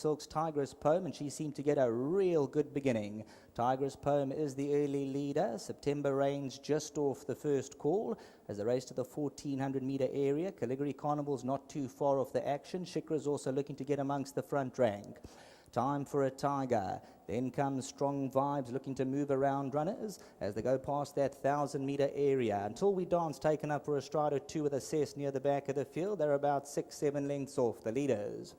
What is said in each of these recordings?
Silk's Tigress Poem, and she seemed to get a real good beginning. Tigress Poem is the early leader. September Rain's just off the first call as the race to the 1400-meter area. Caligari Carnival's not too far off the action. SHIKRA's also looking to get amongst the front rank. Time for a Tiger. Then comes Strong Vibes looking to move around runners as they go past that 1,000-meter area. Until We Dance taken up for a stride or two with a cess near the back of the field. They're about 6-7 lengths off the leaders.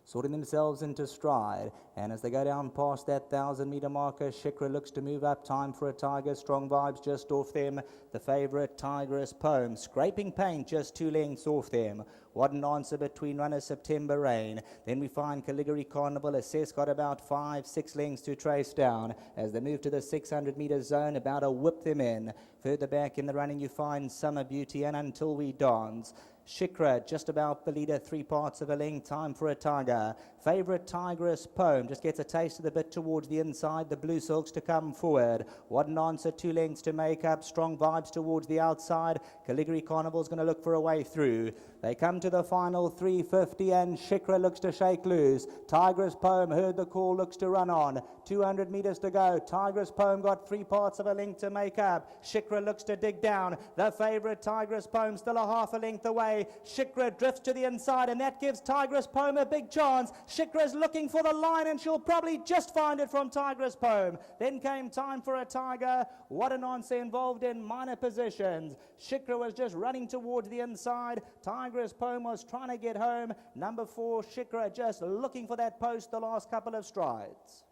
Sorting themselves into stride, and as they go down past that 1,000-meter marker, SHIKRA looks to move up. Time for a Tiger. Strong Vibes just off them. The favourite, Tigress Poem, scraping paint just 2 lengths off them. What an answer between runners, September Rain. Then we find Caligari Carnival. Assess got about 5-6 lengths to trace down as they move to the 600-meter zone, about to whip them in. Further back in the running you find Summer Beauty and Until We Dance. SHIKRA just about the leader, 3 parts of a length. Time for a Tiger. Favourite, Tigress Poem, just gets a taste of the bit towards the inside. The Blue Silks to come forward. What an answer, 2 lengths to make up. Strong Vibes towards the outside. Caligari Carnival's going to look for a way through. They come to the final 350 and SHIKRA looks to shake loose. Tigress Poem heard the call, looks to run on. 200 metres to go. Tigress Poem got 3 parts of a length to make up. SHIKRA looks to dig down. The favourite, Tigress Poem, still a half a length away. SHIKRA drifts to the inside and that gives Tigress Poem a big chance. SHIKRA's looking for the line and she'll probably just find it from Tigress Poem. Then came Time for a Tiger. What an answer involved in minor positions. SHIKRA was just running towards the inside. Tigress Poem was trying to get home. Number 4, SHIKRA, just looking for that post the last couple of strides.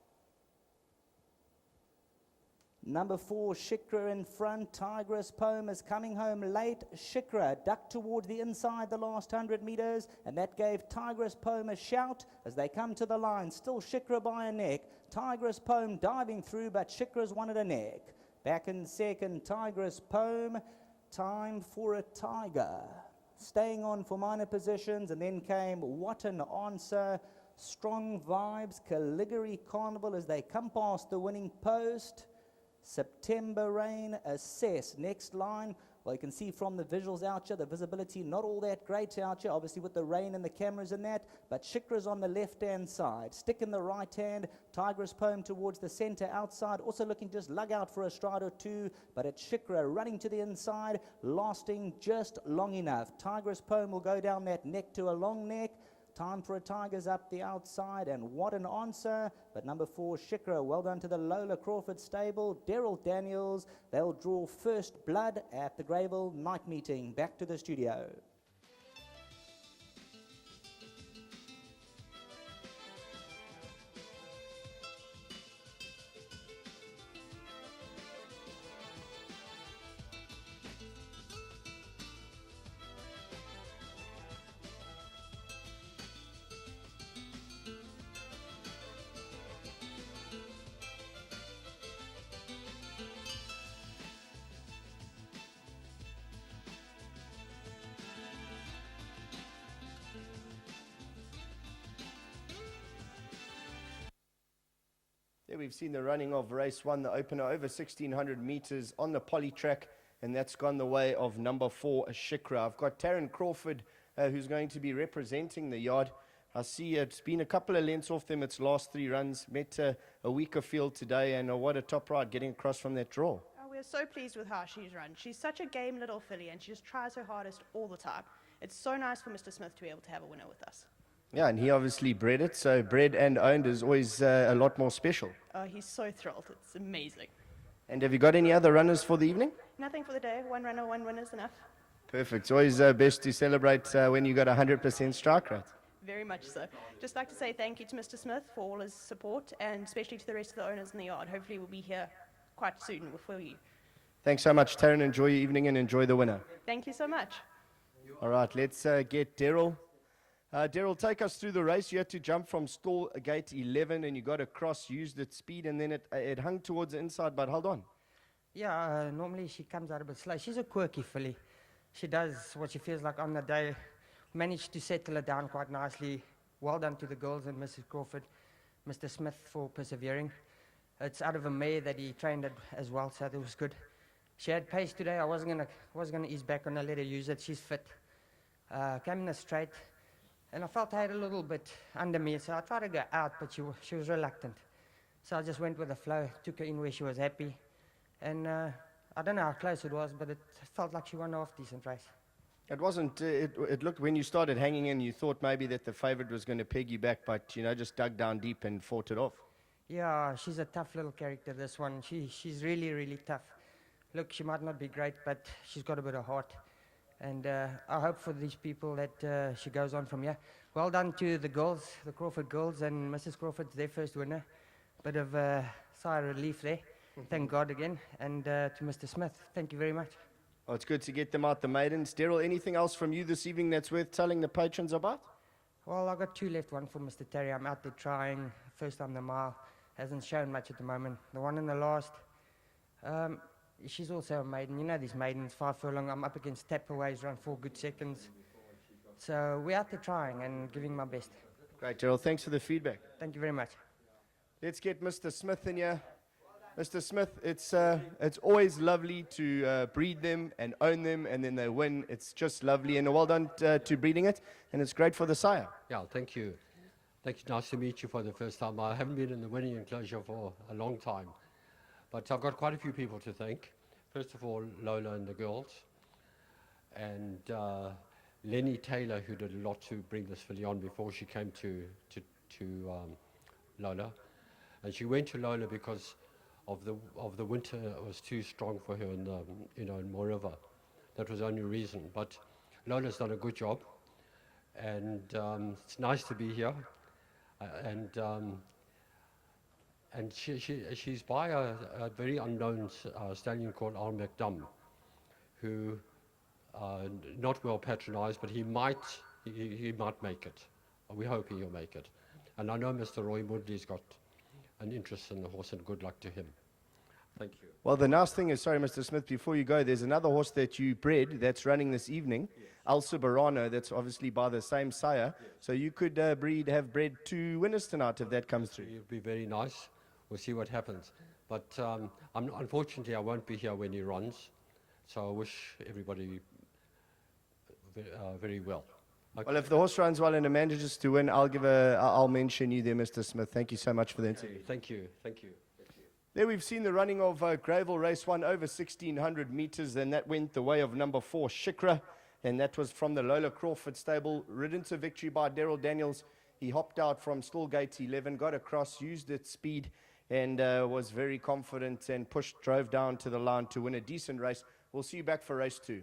Number 4, SHIKRA in front. Tigress Poem is coming home late. SHIKRA ducked towards the inside the last 100 metres, and that gave Tigress Poem a shout as they come to the line. Still SHIKRA by a neck. Tigress Poem diving through, but SHIKRA's wanted a neck. Back in second, Tigress Poem. Time for a Tiger. Staying on for minor positions, and then came What an Answer. Strong Vibes, Caligari Carnival as they come past the winning post. September Rain, Assess. Next line, well, you can see from the visuals out here, the visibility not all that great out here, obviously with the rain and the cameras and that, but SHIKRA's on the left-hand side. Stick in the right hand, Tigress Poem towards the centre outside, also looking just lug out for a stride or two, but it's SHIKRA running to the inside, lasting just long enough. Tigress Poem will go down that neck to a long neck. Time for a Tiger's up the outside, and What an Answer. But number 4, SHIKRA, well done to the Lola Crawford stable. Daryl Daniels, they'll draw first blood at the Greyville night meeting. Back to the studio. There we've seen the running of race 1, the opener over 1,600 meters on the poly track, and that's gone the way of number 4, SHIKRA. I've got Taryn Crawford, who's going to be representing the yard. I see it's been a couple of lengths off them its last 3 runs. Met a weaker field today, and what a top ride getting across from that draw. Oh, we're so pleased with how she's run. She's such a game little filly, and she just tries her hardest all the time. It's so nice for Mr. Smith to be able to have a winner with us. Yeah, and he obviously bred it, so bred and owned is always a lot more special. Oh, he's so thrilled. It's amazing. And have you got any other runners for the evening? Nothing for the day. 1 runner, 1 winner's enough. Perfect. It's always best to celebrate when you got 100% strike rate. Very much so. Just like to say thank you to Mr. Smith for all his support, and especially to the rest of the owners in the yard. Hopefully we'll be here quite soon for you. Thanks so much, Taryn. Enjoy your evening and enjoy the winner. Thank you so much. All right, let's get Daryl. Daryl, take us through the race. You had to jump from stall gate 11 and you got across, used its speed, and then it hung towards the inside, but hold on. Yeah, normally she comes out a bit slow. She's a quirky filly. She does what she feels like on the day. Managed to settle her down quite nicely. Well done to the girls and Mrs. Crawford, Mr. Smith for persevering. It's out of a mare that he trained it as well, so that was good. She had pace today. I wasn't gonna ease back on her, let her use it. She's fit. Came in a straight. And I felt I had a little bit under me, so I tried to go out, but she was reluctant. So I just went with the flow, took her in where she was happy. And I don't know how close it was, but it felt like she won a half-decent race. It wasn't, it looked, when you started hanging in, you thought maybe that the favorite was going to peg you back, but, you know, just dug down deep and fought it off. Yeah, she's a tough little character, this one. She's really, really tough. Look, she might not be great, but she's got a bit of heart. And I hope for these people that she goes on from here. Well done to the girls, the Crawford girls, and Mrs. Crawford's their first winner. Bit of sigh of relief there. Thank God again. And to Mr. Smith, thank you very much. Oh, it's good to get them out, the maidens. Daryl, anything else from you this evening that's worth telling the patrons about? Well, I got 2 left. One for Mr. Terry. I'm out there trying. First time the mile. Hasn't shown much at the moment. The one in the last, she's also a maiden. You know these maidens, 5 furlong. I'm up against Tapperways, run 4 good seconds. So we're out there trying and giving my best. Great, Daryl. Thanks for the feedback. Thank you very much. Let's get Mr. Smith in here. Mr. Smith, it's always lovely to breed them and own them, and then they win. It's just lovely, and well done to breeding it, and it's great for the sire. Yeah, thank you. Thank you. Nice to meet you for the first time. I haven't been in the winning enclosure for a long time, but I've got quite a few people to thank. First of all, Lola and the girls, and Lenny Taylor, who did a lot to bring this filly on before she came to Lola, and she went to Lola because of the winter was too strong for her in the, in Moreover. That was the only reason. But Lola's done a good job, and it's nice to be here. And she's by a very unknown stallion called Al McDum, who not well patronized, but he might make it. We hope he'll make it. And I know Mr. Roy Woodley's got an interest in the horse, and good luck to him. Thank you. Well, the nice thing is, sorry, Mr. Smith, before you go, there's another horse that you bred that's running this evening, yes. Al Soberano, that's obviously by the same sire. Yes. So you could have bred 2 winners tonight if that comes through. It would be very nice. We'll see what happens. But unfortunately, I won't be here when he runs. So I wish everybody very well. Okay. Well, if the horse runs well and it manages to win, I'll mention you there, Mr. Smith. Thank you so much for the interview. Thank you. Thank you. There we've seen the running of Greyville Race 1 over 1,600 meters, and that went the way of number 4, SHIKRA, and that was from the Lola Crawford stable, ridden to victory by Daryl Daniels. He hopped out from Stallgate 11, got across, used its speed, and was very confident and drove down to the line to win a decent race. We'll see you back for race 2.